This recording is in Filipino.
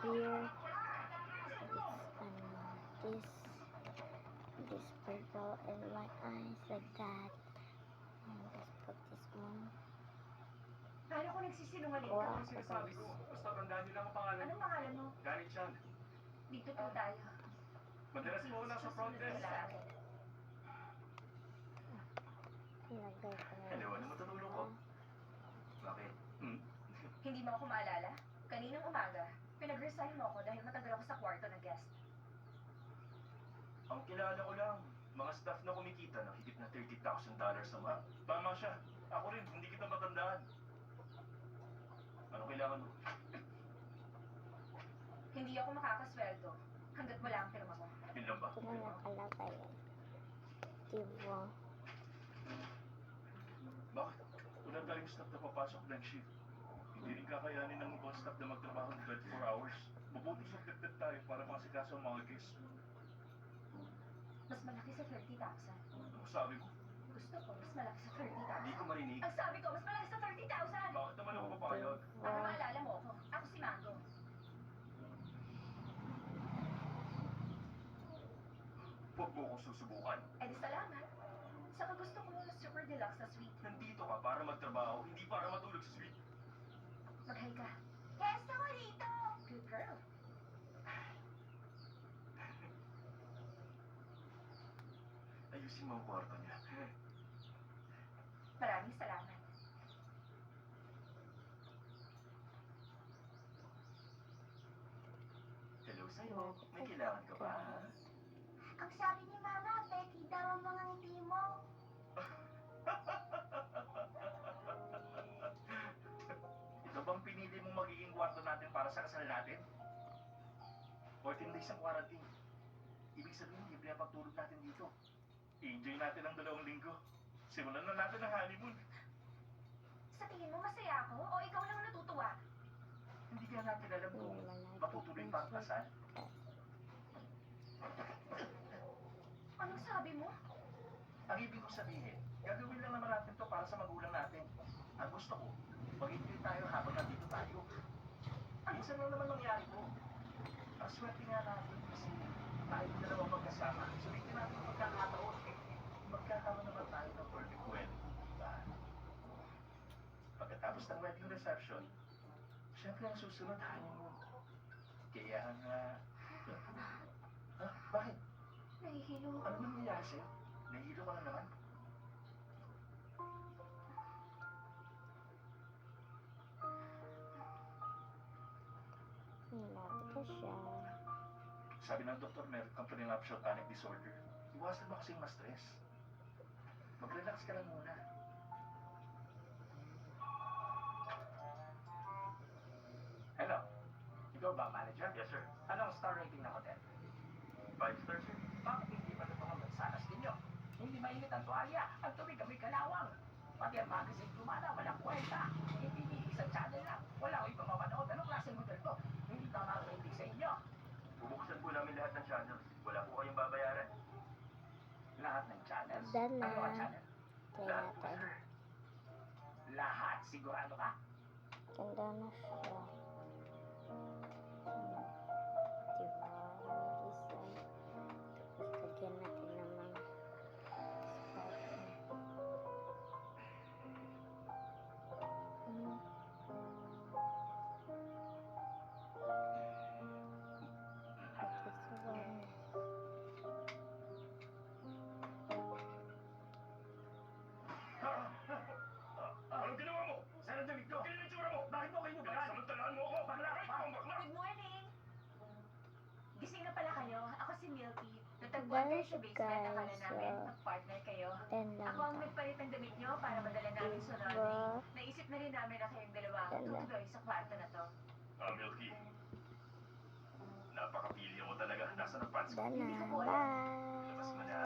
here. This purple in my eyes like that. And just put this one. Paano kung nagsisinungaling ka? Wow, Ano sinasabi ko? Basta tandaan niyo lang ang pangalan. Anong pangalan mo? Galit siya. Dito po tayo. Madalas mo nasa front desk. Sa akin. Ilagay ko na. Hello, ano matutulong ko? Bakit? Hindi mo ako maalala? Kaninang umaga, pinag-resign mo ako dahil matagal ako sa kwarto ng guest. Ang kilala ko lang, mga staff na kumikita ng higit na $30,000 a month. Tama siya. Ako rin, hindi kita matandaan. Ano kailangan mo? Hindi ako makakasweldo hanggat wala ang pirma mo. Yun lang ba? Ito na nakalagay. Diba? Bakit? Wala tayong staff na papasok ng shift. Hindi rin kakayanin ng ibang staff na magtrabaho ng 24 hours. Mabuti sa dagdag tayo para makasikaso ang mga guests. Mas malaki sa 30,000. Ano sabi mo? Gusto ko, mas malaki sa 30,000. Hindi ko marinig. Ang sabi ko, mas malaki sa 30,000! Bakit naman ako papayag? Para maalala mo ako, ako si Mango. Huwag mo akong susubukan. Eh di salamat. Saka gusto ko yung super deluxe na suite. Nandito ka para magtrabaho, hindi para matulog sa suite. Mag-hi ka. Yes, ako rito! Good girl. Ayusin mo ang kwarto niya. Maraming salamat. Hello sa'yo. May kailangan ka ba? Ang sabi ni Mama, Becky daw ang mga ngiti mo. Ito bang pinili mong magiging kwarto natin para sa kasal natin? 14 days ang quarantine. Ibig sabihin, libre ang pagtulog natin dito. I-enjoy natin ang 2 linggo. Simulan na natin ang honeymoon. Sa tingin mo masaya ako o ikaw lang natutuwa? Hindi kaya natin alam kung matutuloy pa ang kasal. Anong sabi mo? Ang ibig kong sabihin, gagawin lang naman natin to para sa magulang natin. Ang gusto ko, mag-enjoy tayo habang nandito tayo. Minsan lang naman nangyari ko. Ang swerte nga natin kasi tayo dalawang magkasama. Sulitin natin ang pagkakataon. Magkakaroon naman tayo ng perfect wedding. Diba? Pagkatapos ng wedding reception, syempre ang susunod honeymoon. Kaya nga... Ha? Bakit? Nahihilo Ano ako. nangyayari sa'yo? Nahihilo ka na naman? Nilapit ko siya. Sabi ng doktor, meron kang prenuptial panic disorder. Iwasan mo kasing ma-stress. Mag-relax ka lang muna. Hello? Ikaw ba, manager? Yes, sir. Anong star rating ng hotel? 5 stars, sir. Bakit hindi ba ito mga mansanas ninyo? Hindi mainit ang tuwalya. Ang tubig kami kalawang. Pati ang magazine kumana, walang kwenta. Hindi isang channel lang. Wala ko ibang mapanood. Anong klaseng hotel to? Hindi tama ang rating sa inyo. Bubuksan po namin lahat ng channels. Wala po kayong babayaran. Lahat ng channels? Done na. Ano ang channel? Try Lahat po, natin. sir. Lahat? Sigurado ka? Ganda na siya. Diba? Design. Tapos lagyan natin ng mga sparkle. This one. Anong ginawa mo? Saan ang damit ko? Kailan ang tsura mo? Bakit mo kayo nubalan? Samantalaan mo ako! Bakla ka! Bakla! Good morning! Gising na pala kayo. Ako si Milky. Natagpuan kayo sa basement. Akala namin mag-partner kayo. Then lang Ako ang nagpalit ng damit nyo para madala namin sa Diba? running. Naisip na rin namin na kayong dalawa ang Ganda. tutuloy sa kwarto na to. Milky. Napakapili mo talaga. Nasaan ang pants ko? Done Hindi na. ko po alam. Bye! Labas mo na.